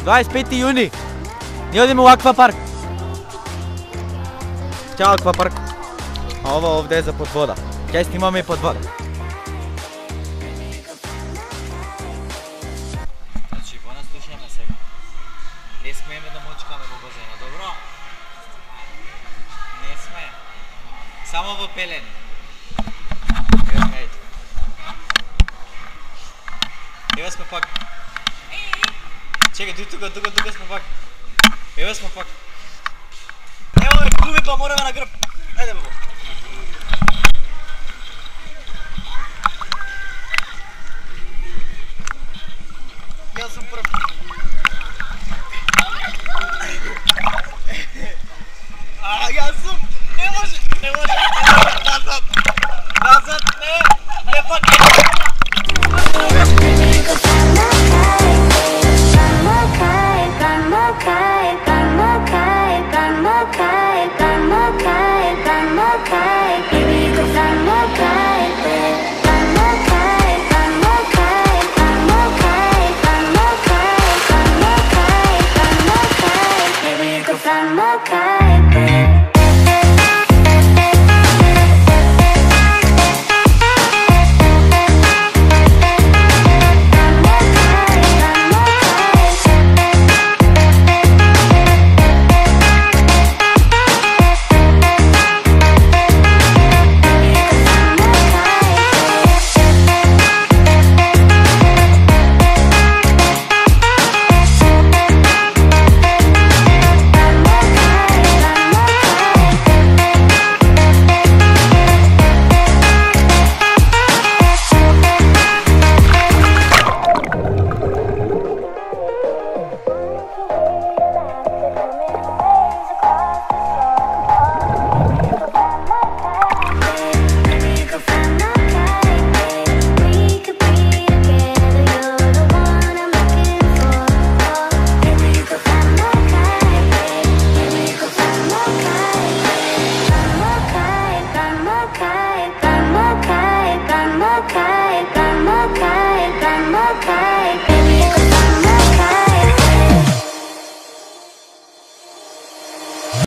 25. juni. Ние odimo u akvapark. Ćao akvapark. A ovo ovdje je za pod voda. Kaj snimamo i pod voda. Znači, bona slušamo сега. Не смееме да мочкаме во базена, добро? Не смеем. Само во пелени. Ева сме пак. Чекай, тука сме пак. Ева сме пак. Ево ме, губи па мораме на грб. Ајде бе.